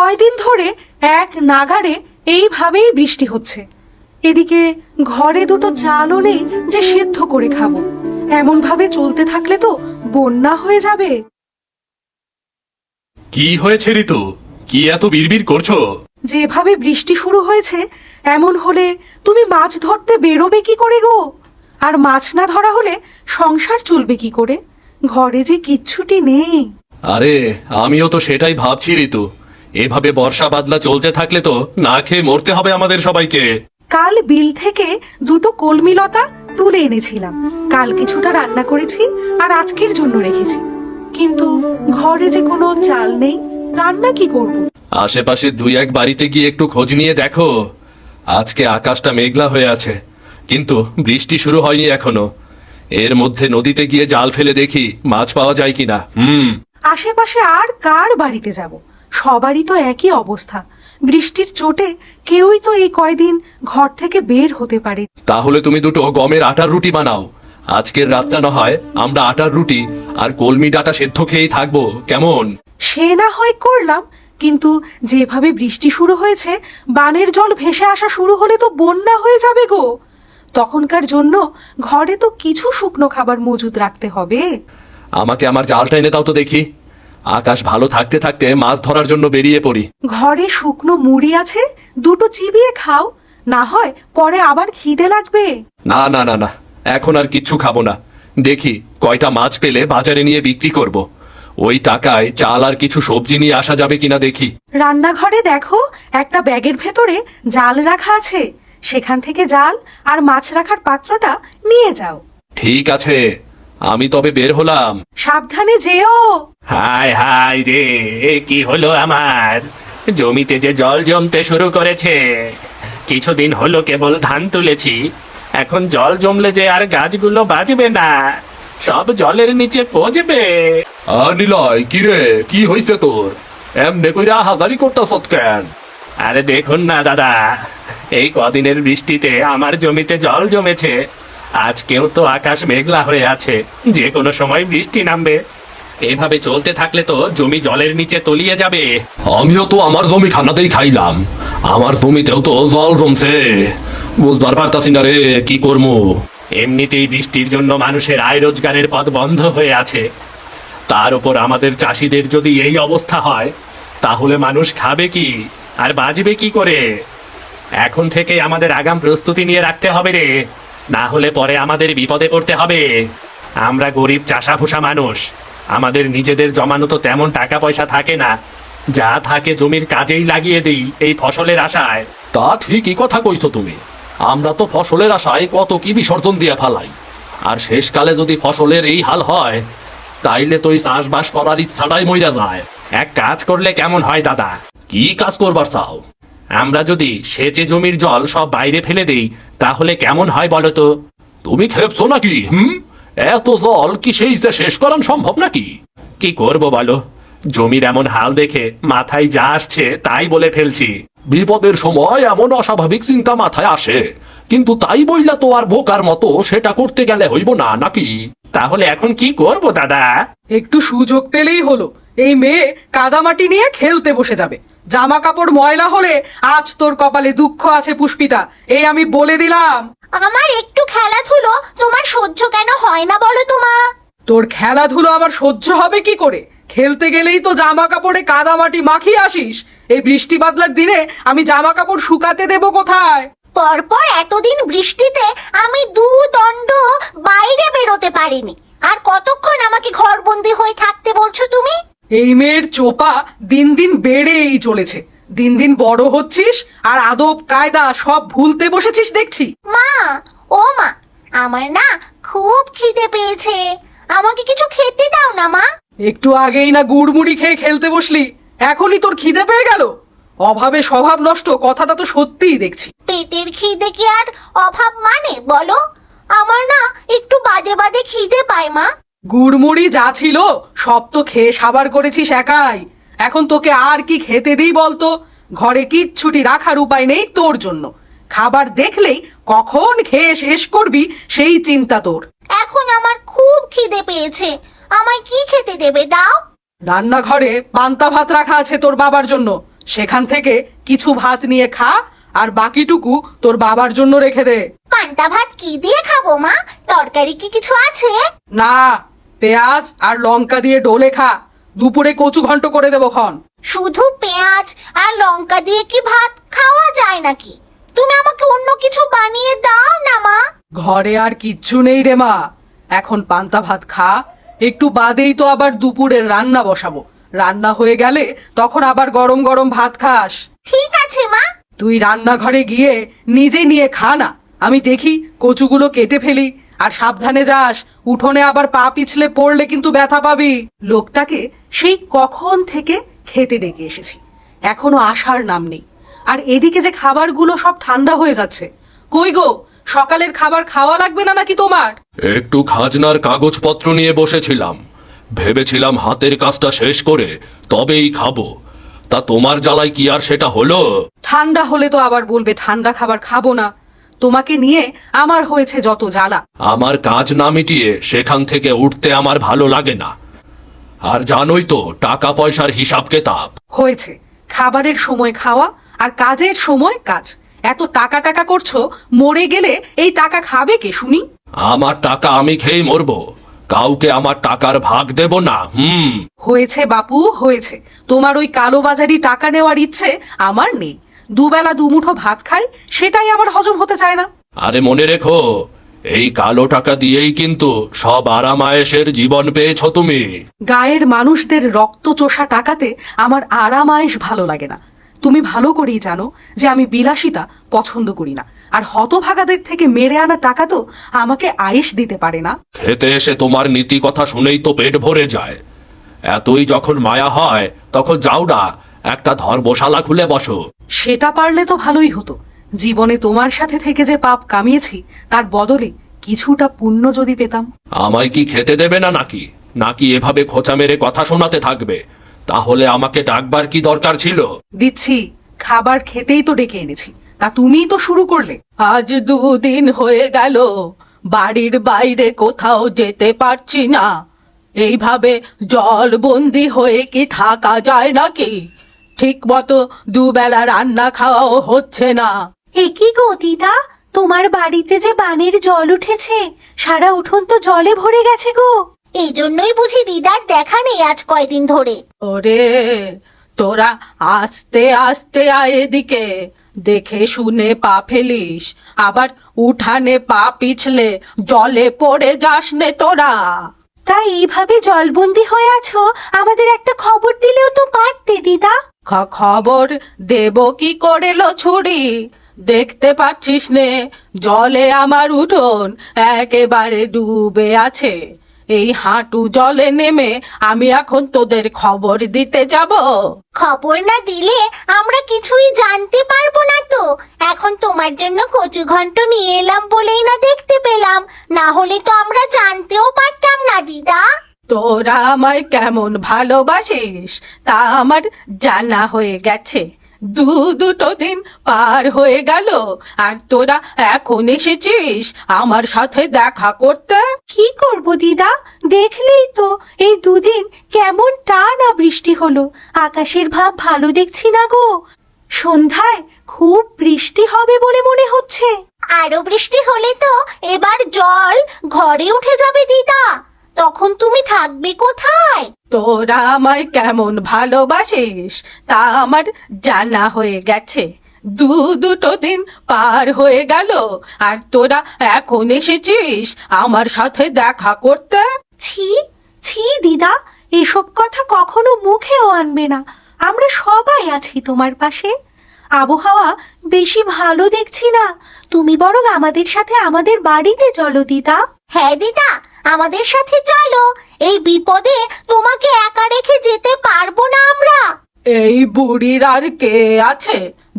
কয়দিন ধরে এক নাগাড়ে এইভাবেই বৃষ্টি হচ্ছে। এদিকে ঘরে দুটো চালও নেই যে সেদ্ধ করে খাবো। এমন ভাবে চলতে থাকলে তো বন্যা হয়ে যাবে। কি হয়েছে ঋতু? কি এত বিড়বিড় করছো? যেভাবে বৃষ্টি শুরু হয়েছে এমন হলে তুমি মাছ ধরতে বেরোবে কি করে গো? আর মাছ না ধরা হলে সংসার চলবে কি করে? ঘরে যে কিচ্ছুটি নেই। আরে আমিও তো সেটাই ভাবছি ঋতু। এভাবে বর্ষা বাদলা চলতে থাকলে তো না খেয়ে মরতে হবে আমাদের সবাইকে। কাল বিল থেকে দুটো কলমি লতা তুলে এনেছিলাম। কাল কিছুটা রান্না করেছি আর আজকের জন্য রেখেছি। কিন্তু ঘরে যে কোনো চাল নেই, রান্না কি করব? আশেপাশে দুই এক বাড়িতে গিয়ে একটু খোঁজ নিয়ে দেখো। আজকে আকাশটা মেঘলা হয়ে আছে, কিন্তু বৃষ্টি শুরু হয়নি এখনো। এর মধ্যে নদীতে গিয়ে জাল ফেলে দেখি মাছ পাওয়া যায় কিনা। আশেপাশে আর কার বাড়িতে যাব? সবারই তো একই অবস্থা। বৃষ্টির চোটে কেউই তো এই কয়দিন ঘর থেকে বের হতে পারে। তাহলে তুমি দুটো গমের আটার রুটি বানাও। আজকের রাতটা না হয় আমরা আটার রুটি আর কলমি ডাঁটা সেদ্ধ খেয়েই থাকবো, কেমন? সে না হয় করলাম, কিন্তু যেভাবে বৃষ্টি শুরু হয়েছে, বানের জল ভেসে আসা শুরু হলে তো বন্যা হয়ে যাবে গো। তখনকার জন্য ঘরে তো কিছু শুকনো খাবার মজুদ রাখতে হবে। আমাকে আমার জালটা এনে দাও তো দেখি। আকাশ ভালো থাকতে থাকতে মাছ ধরার জন্য বেরিয়ে পড়ি। ঘরে শুকনো মুড়ি আছে, দুটো চিবিয়ে খাও, না হয় পরে আবার খিদে লাগবে। না না না না, এখন আর কিচ্ছু খাবো না। দেখি কয়টা মাছ পেলে বাজারে নিয়ে বিক্রি করব। ওই টাকায় চাল আর কিছু সবজি নিয়ে আসা যাবে কিনা দেখি। রান্নাঘরে দেখো, একটা ব্যাগের ভেতরে জাল রাখা আছে। সেখান থেকে জাল আর মাছ রাখার পাত্রটা নিয়ে যাও। ঠিক আছে, আমি তবে বের হলাম। সাবধানে যেও। হায় হায় রে, কি হলো আমার? জমিতে যে জল জমতে শুরু করেছে। কিছুদিন হলো কেবল ধান তুলেছি, এখন জল জমলে যে আর গাছগুলো বাঁচবে না, সব জলের নিচে পচবে। আর নিলয়, কি রে, কি হইছে তোর? এমনি কইরা হাজারি করতাছত কেন? আরে দেখুন না দাদা, এই কদিনের বৃষ্টিতে আমার জমিতে জল জমেছে। আজকেও তো আকাশ মেঘলা হয়ে আছে, যে কোনো সময় বৃষ্টি নামবে। এভাবে চলতে থাকলে তো জমি জলের নিচে তলিয়ে যাবে। আমিও তো আমার জমি খানাতেই খাইলাম, আমার জমিতেও তো জল জমছে। বুঝবার পারতাছি না রে, কি করবো। এমনিতেই বৃষ্টির জন্য মানুষের আয় রোজগারের পথ বন্ধ হয়ে আছে, তার উপর আমাদের চাষিদের যদি এই অবস্থা হয়, তাহলে মানুষ খাবে কি আর বাঁচবে কি করে? এখন থেকে আমাদের আগাম প্রস্তুতি নিয়ে রাখতে হবে রে, না হলে পরে আমাদের বিপদে পড়তে হবে। আমরা গরিব চাষাভুষা মানুষ, আমাদের নিজেদের জমানো তো তেমন টাকা পয়সা থাকে না। যা থাকে জমির কাজেই লাগিয়ে দিই এই ফসলের আশায়। তা ঠিকই কথা কইছো তুমি। আমরা তো ফসলের আশায় কত কি বিসর্জন দিয়া ফালাই, আর শেষকালে যদি ফসলের এই হাল হয়, তাইলে তো এই চাষবাস করার ইচ্ছাটাই মইরা যায়। এক কাজ করলে কেমন হয় দাদা? কি কাজ করবার চাও? আমরা যদি সেচে জমির জল সব বাইরে ফেলে দেই, তাহলে কেমন হয় বলো তো? তুমি খেপছো নাকি? এত জল কি সেই যে শেষ করান সম্ভব নাকি? কি করব বলো, জমির এমন হাল দেখে মাথায় যা আসছে তাই বলে ফেলছি। বিপদের সময় এমন অস্বাভাবিক চিন্তা মাথায় আসে, কিন্তু তাই বইলা তো আর বোকার মতো সেটা করতে গেলে হইব না নাকি? তাহলে এখন কি করব দাদা? একটু সুযোগ পেলেই হলো, এই মেয়ে কাদামাটি নিয়ে খেলতে বসে যাবে। জামা কাপড় ময়লা হলে আজ তোর কপালে দুঃখ আছে পুষ্পিতা, এই আমি বলে দিলাম। আমার একটু খেলাধুলো তোমার সহ্য কেন হয় না বলো তো মা? তোর খেলাধুলো আমার সহ্য হবে কি করে? খেলতে গেলেই তো জামা কাপড়ে কাদামাটি মাখিয়ে আসিস। এই বৃষ্টি বাদলার দিনে আমি জামা কাপড় শুকাতে দেব কোথায়? পরপর এতদিন বৃষ্টিতে আমি দণ্ড বাইরে বেরোতে পারিনি, আর কতক্ষণ আমাকে ঘরবন্দি হয়ে থাকতে বলছো তুমি? এই মেয়ের চোপা দিন দিন বেড়েই চলেছে। দিন দিন বড় হচ্ছিস আর আদব কায়দা সব ভুলতে বসেছিস দেখছি। মা, ও মা, আমার না খুব খিদে পেয়েছে, আমাকে কিছু খেতে দাও না মা। একটু আগেই না গুড়মুড়ি খেয়ে খেলতে বসলি, এখনই তোর খিদে পেয়ে গেল? অভাবে স্বভাব নষ্ট কথাটা তো সত্যিই দেখছি। পেটের খিদে কি আর অভাব মানে বলো? আমার না একটু বাদে বাদে খিদে পায় মা। গুড়মুড়ি যা ছিল সব তো খেয়ে সাবার করেছিস একাই। এখন তোকে আর কি খেতে দিই বলতো? ঘরে কিচ্ছুটি রাখার উপায় নেই তোর জন্য। খাবার দেখলেই কখন খেয়ে শেষ করবি সেই চিন্তা তোর। এখন আমার খুব খিদে পেয়েছে, আমায় কি খেতে দেবে দাও? রান্নাঘরে পান্তা ভাত রাখা আছে তোর বাবার জন্য, সেখান থেকে কিছু ভাত নিয়ে খা, আর বাকিটুকু তোর বাবার জন্য রেখে দে। পান্তা ভাত কি দিয়ে খাবো মা? তরকারি কি কিছু আছে? না, পেঁয়াজ আর লঙ্কা দিয়ে ডোলে খা। দুপুরে কচু ঘন্ট করে দেবো খন। শুধু পেঁয়াজ আর লঙ্কা দিয়ে কি ভাত খাওয়া যায় নাকি? তুমি আমাকে অন্য কিছু বানিয়ে দাও না মা। ঘরে আর কিচ্ছু নেই রে মা, এখন পান্তা ভাত খা। একটু বাদেই তো আবার দুপুরের রান্না বসাবো। রান্না হয়ে গেলে তখন আবার গরম গরম ভাত খাস। ঠিক আছে মা। তুই রান্নাঘরে গিয়ে নিজে নিয়ে খা না, আমি দেখি কচুগুলো কেটে ফেলি। আর সাবধানে যাস, উঠোনে আবার পা পিছলে পড়লে কিন্তু ব্যথা পাবি। লোকটাকে সেই কখন থেকে খেতে ডেকে এসেছি, এখনো আসার নাম নেই। আর এদিকে যে খাবারগুলো সব ঠান্ডা হয়ে যাচ্ছে। কই গো, সকালের খাবার খাওয়া লাগবে না নাকি তোমার? একটু খাজনার কাগজপত্র নিয়ে বসেছিলাম, ভেবেছিলাম হাতের কাজটা শেষ করে তবেই খাবো। তা তোমার জ্বালায় কি আর সেটা হলো? ঠান্ডা হলে তো আবার বলবে ঠান্ডা খাবার খাবো না। তোমাকে নিয়ে আমার হয়েছে যত জ্বালা। আমার কাজ না মিটিয়ে সেখান থেকে উঠতে আমার ভালো লাগে না। আর জানোই তো টাকা পয়সার হিসাব কেতাব। হয়েছে, খাবারের সময় খাওয়া আর কাজের সময় কাজ। এত টাকা টাকা করছো, মরে গেলে এই টাকা খাবে কে শুনি? আমার টাকা আমি খেয়ে মরবো, কাউকে আমার টাকার ভাগ দেব না। হয়েছে বাপু, হয়েছে। তোমার ওই কালোবাজারি টাকা নেওয়ার ইচ্ছে আমার নেই। দুবেলা দুমুঠো ভাত খাই, সেটাই আবার হজম হতে চায় না। আরে মনে রেখো, এই কালো টাকা দিয়েই কিন্তু সব আরামায়েশের জীবন পেয়েছো তুমি। গায়ের মানুষদের রক্ত চোষা টাকাতে আমার আরাম আয়েশ ভালো লাগে না। তুমি ভালো করেই জানো যে আমি বিলাসিতা পছন্দ করি না। আর হতভাগাদের থেকে মেরে আনা টাকা তো আমাকে আয়েশ দিতে পারে না। খেতে এসে তোমার নীতি কথা শুনেই তো পেট ভরে যায়। এতই যখন মায়া হয় তখন যাও না, একটা ধর্মশালা খুলে বসো। সেটা পারলে তো ভালোই হতো। জীবনে তোমার সাথে থেকে যে পাপ কামিয়েছি, তার বদলে কিছুটা পুণ্য যদি পেতাম। আমায় কি খেতে দেবে না নাকি? নাকি এভাবে খোঁচা মেরে কথা শোনাতে থাকবে? তাহলে আমাকে ডাকবার কি দরকার ছিল? দিচ্ছি, খাবার খেতেই তো ডেকে এনেছি, তা তুমিই তো শুরু করলে। আজ 2 দিন হয়ে গেল বাড়ির বাইরে কোথাও যেতে পারছি না। এইভাবে জলবন্দি হয়ে কি থাকা যায় নাকি? ঠিক মতো দুবেলা রান্না খাওয়াও হচ্ছে না। একই গো দিদা, তোমার বাড়িতে যে বানের জল উঠেছে, সারা উঠোন তো জলে ভরে গেছে গো। এই জন্যই বুঝি দিদার দেখা নেই আজ কয়দিন ধরে। ওরে, তোরা আস্তে আস্তে আয় এদিকে, দেখে শুনে পা ফেলিস, আবার উঠানে পা পিছলে জলে পড়ে যাস নে তোরা। তাই এইভাবে জলবন্দি হয়ে আছো, আমাদের একটা খবর দিলেও তো পারতে দিদা। খবর দেব কি করে লো ছুরি? দেখতে পাচ্ছিস নে, জলে আমার উঠোন একেবারে ডুবে আছে। এই হাঁটু জলে নেমে আমি এখন তোদের খবর দিতে যাব? খবর না দিলে আমরা কিছুই জানতে পারবো না তো। এখন তোমার জন্য কচু ঘন্ট নিয়ে এলাম বলেই না দেখতে পেলাম, না হলে তো আমরা জানতেও পারতাম না দিদা। তোরা আমায় কেমন ভালোবাসিস তা আমার জানা হয়ে গেছে। দুটো দিন পার হয়ে গেল আর তোরা এখন এসেছিস আমার সাথে দেখা করতে। কি করব দিদা, দেখলেই তো এই 2 দিন কেমন টানা বৃষ্টি হলো। আকাশের ভাব ভালো দেখছি না গো। সন্ধ্যায় খুব বৃষ্টি হবে বলে মনে হচ্ছে। আরো বৃষ্টি হলে তো এবার জল ঘরে উঠে যাবে দিদা, তখন তুমি থাকবে কোথায়? তোরা আমায় কেমন ভালোবাসিস তা আমার জানা হয়ে গেছে। দুটো দিন পার হয়ে গেল আর তোরা এখন এসেছিস আমার সাথে দেখা করতে। ছি ছি দিদা, এসব কথা কখনো মুখেও আনবে না। আমরা সবাই আছি তোমার পাশে। আবহাওয়া বেশি ভালো দেখছি না, তুমি বরং আমাদের সাথে আমাদের বাড়িতে চলো দিদা। হ্যাঁ দিদা, আমাদের সাথে চলো। এই বিপদে তোমাকে একা রেখে যেতে পারবো না আমরা। এই বুড়ির আর কে আছে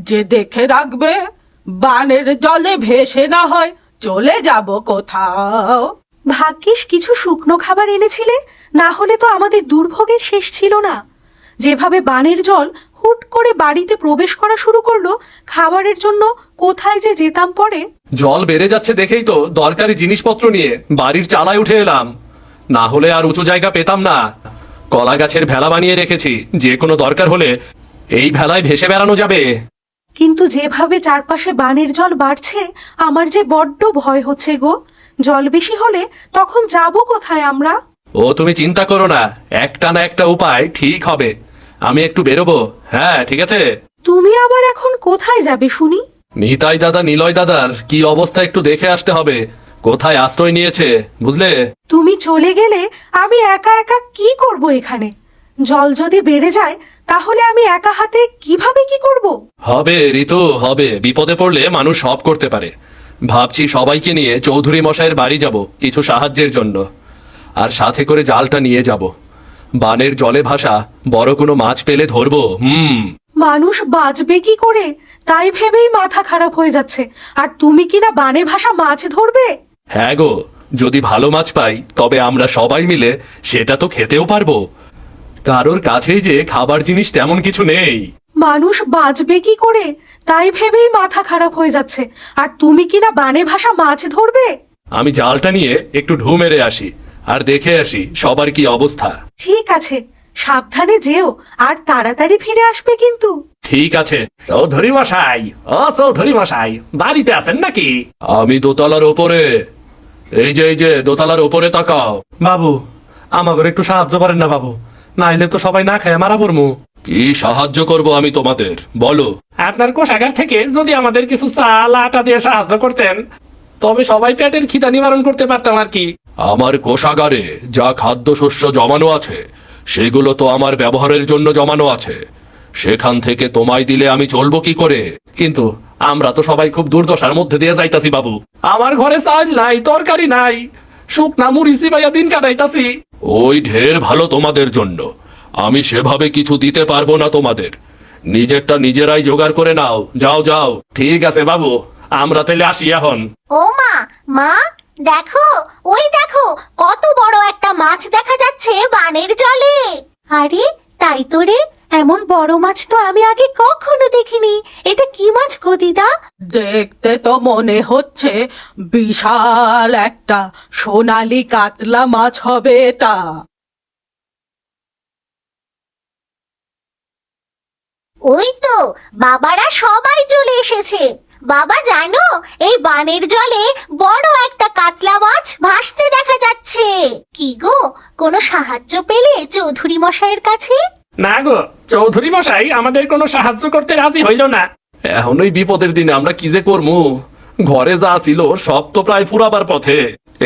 যে দেখে রাখবে? বানের জলে ভেসে না হয় চলে যাব কোথাও। ভাগ্যিস কিছু শুকনো খাবার এনেছিলে, না হলে তো আমাদের দুর্ভোগের শেষ ছিল না। যেভাবে বানের জল হুট করে বাড়িতে প্রবেশ করা শুরু করলো, খাবারের জন্য কোথায় যে যেতাম পরে। জল বেড়ে যাচ্ছে দেখেই তো দরকারি জিনিসপত্র নিয়ে বাড়ির চালায় উঠে এলাম, না হলে আর উঁচু জায়গা পেতাম না। কলা গাছের ভেলা বানিয়ে রেখেছি, যে কোনো দরকার হলে এই ভেলায় ভেসে বেড়ানো যাবে? কিন্তু যেভাবে চারপাশে বানের জল বাড়ছে আমার যে বড্ড ভয় হচ্ছে গো। জল বেশি হলে তখন যাব কোথায় আমরা? ও তুমি চিন্তা করো না, একটা না একটা উপায় ঠিক হবে। আমি একটু বেরোবো। হ্যাঁ ঠিক আছে। তুমি আবার এখন কোথায় যাবে শুনি? নিতাই দাদা নিলয় দাদার কি অবস্থা একটু দেখে আসতে হবে, কোথায় আশ্রয় নিয়েছে, বুঝলে? তুমি চলে গেলে আমি একা একা কি করব এখানে? জল যদি বেড়ে যায় তাহলে আমি একা হাতে কিভাবে কি করব? হবে ঋতু, হবে। বিপদে পড়লে মানুষ সব করতে পারে। ভাবছি সবাইকে নিয়ে চৌধুরী মশাইয়ের বাড়ি যাব কিছু সাহায্যের জন্য, আর সাথে করে জালটা নিয়ে যাব। বানের জলে ভাসা বড় কোনো মাছ পেলে ধরবো। মানুষ বাঁচবে কি করে তাই ভেবেই মাথা খারাপ হয়ে যাচ্ছে, আর তুমি কিনা বানে ভাসা মাছ ধরবে? হ্যাঁ গো, যদি ভালো মাছ পাই তবে আমরা সবাই মিলে সেটা তো খেতেও পারবো। কারোর কাছেই যে খাবার জিনিস তেমন কিছু নেই। মানুষ বাঁচবে কি করে তাই ভেবেই মাথা খারাপ হয়ে যাচ্ছে, আর তুমি কিনা বানে ভাসা মাছ ধরবে? আমি জালটা নিয়ে একটু ঢু মেরে আসি আর দেখে আসি সবার কি অবস্থা। ঠিক আছে, সাবধানে যেও আর তাড়াতাড়ি ফিরে আসবে কিন্তু। ঠিক আছে। চৌধুরী মশাই, ও চৌধুরী মশাই, বাড়িতে আছেন নাকি? আমি দোতলার ওপরে। এই যে দোতলার ওপরে তাকাও। বাবু, আমাকে একটু সাহায্য করেন না বাবু, নাইলে তো সবাই না খায় মারা পড়মু। কি সাহায্য করব আমি তোমাদের, বলো? আপনার কোষাগার থেকে যদি আমাদের কিছু চাল আটা দিয়ে সাহায্য করতেন তবে সবাই পেটের খিদা নিবারণ করতে পারতাম আর কি। আমার কোষাগারে যা খাদ্যশস্য জমানো আছে সেগুলো তো আমার ব্যবহারের জন্য জমানো আছে, সেখান থেকে তোমায় দিলে আমি চলবো কি করে? কিন্তু আমরা তো সবাই খুব দুর্দশার মধ্যে দিয়ে যাইতাছি বাবু। আমার ঘরে চাল নাই, তরকারি নাই, শুকনা মুড়ি চিবাইয়া দিন কাটাইতাছি। ওই ঢের ভালো তোমাদের জন্য, আমি সেভাবে কিছু দিতে পারবো না তোমাদের। নিজেরটা নিজেরাই জোগাড় করে নাও, যাও যাও। ঠিক আছে বাবু, আমরা তাহলে আসি এখন। ও মা, মা দেখো, ওই দেখো কত বড় একটা মাছ দেখা যাচ্ছে বানের জলে। আরে তাই তো রে, এমন বড় মাছ তো আমি আগে কখনো দেখিনি। এটা কি মাছ গো দিদা? দেখতে তো মনে হচ্ছে বিশাল একটা সোনালী কাতলা মাছ হবে এটা। ওই তো বাবারা সবাই চলে এসেছে। বাবা জানো, এই বানের জলে বড় একটা কাতলা মাছ ভাসতে দেখা যাচ্ছে। কি গো, কোনো সাহায্য পেলে চৌধুরী মশাইয়ের কাছে? না গো, চৌধুরী মশাই আমাদের কোনো সাহায্য করতে রাজি হইল না। এখন ওই বিপদের দিনে আমরা কি যে করবো? ঘরে যা ছিল সব তো প্রায় ফুরাবার পথে।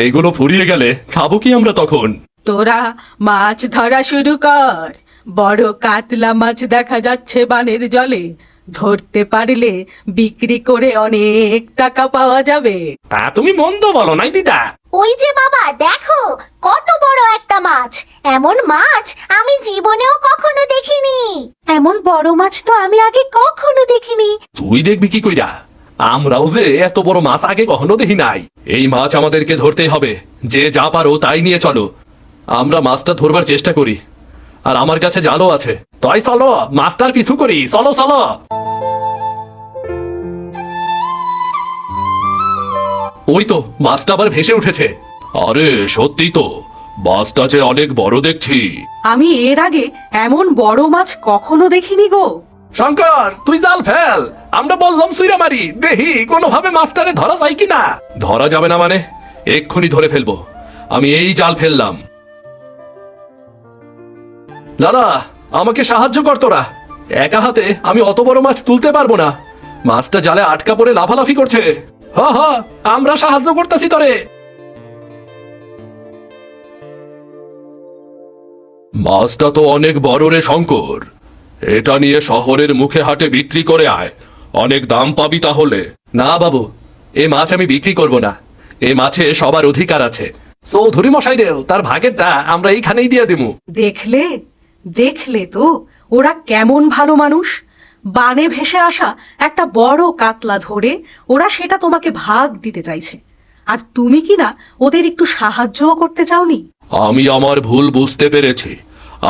এইগুলো ফুরিয়ে গেলে খাবো কি আমরা তখন? তোরা মাছ ধরা শুরু কর। বড় কাতলা মাছ দেখা যাচ্ছে বানের জলে, ধরতে পারলে বিক্রি করে অনেক টাকা পাওয়া যাবে। তা তুমি মন্দ বলো নাই দিদা। ওই যে বাবা দেখো, কত বড় একটা মাছ। এমন মাছ আমি জীবনেও কখনো দেখিনি। এমন বড় মাছ তো আমি আগে কখনো দেখিনি। তুই দেখবি কি কইরা? আমরাও যে এত বড় মাছ আগে কখনো দেখি নাই। এই মাছ আমাদেরকে ধরতেই হবে, যে যা পারো তাই নিয়ে চলো। আমরা মাছটা ধরবার চেষ্টা করি, আর আমার কাছে জালও আছে। তাই চলো, মাস্টার পিছু করি, চলো চলো। ওই তো মাছটা আবার ভেসে উঠেছে। আরে সত্যি তো, মাছটা যে অনেক বড় দেখছি। আমি এর আগে এমন বড় মাছ কখনো দেখিনি গো। শঙ্কর, তুই জাল ফেল, আমরা বললাম সুইরা মারি, দেখি কোনোভাবে মাস্টারে ধরা যায় কিনা। ধরা যাবে না মানে? এক্ষুনি ধরে ফেলবো। আমি এই জাল ফেললাম। দাদা, আমাকে সাহায্য কর তোরা। একা হাতে আমি অত বড় মাছ তুলতে পারবো না। মাছটা জালে আটকা পড়ে লাফালাফি করছে। হ হ, আমরা সাহায্য করতেছি তোরে। মাছটা তো অনেক বড় রে শঙ্কর। এটা নিয়ে শহরের মুখে হাটে বিক্রি করে আয়, অনেক দাম পাবি তাহলে। না বাবু, এ মাছ আমি বিক্রি করব না। এ মাছে সবার অধিকার আছে। চৌধুরী মশাই রেও তার ভাগেরটা আমরা এইখানেই দিয়ে দিমু। দেখলে দেখলে তো ওরা কেমন ভালো মানুষ। বানে ভেসে আসা একটা বড় কাতলা ধরে ওরা সেটা তোমাকে ভাগ দিতে চাইছে, আর তুমি কিনা ওদের একটু সাহায্যও করতে চাওনি। আমি আমার ভুল বুঝতে পেরেছি।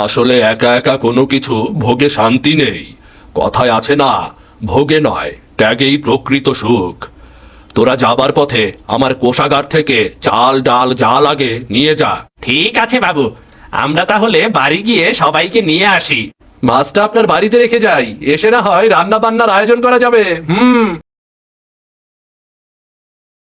আসলে একা একা কোনো কিছু ভোগে শান্তি নেই। কথায় আছে না, ভোগে নয় ত্যাগেই প্রকৃত সুখ। তোরা যাবার পথে আমার কোষাগার থেকে চাল ডাল যা লাগে নিয়ে যা। ঠিক আছে বাবু, আমরা তাহলে বাড়ি গিয়ে সবাইকে নিয়ে আসি। মাছটা আপনার বাড়িতে রেখে যাই, এসে না হয় রান্না বান্নার আয়োজন করা যাবে।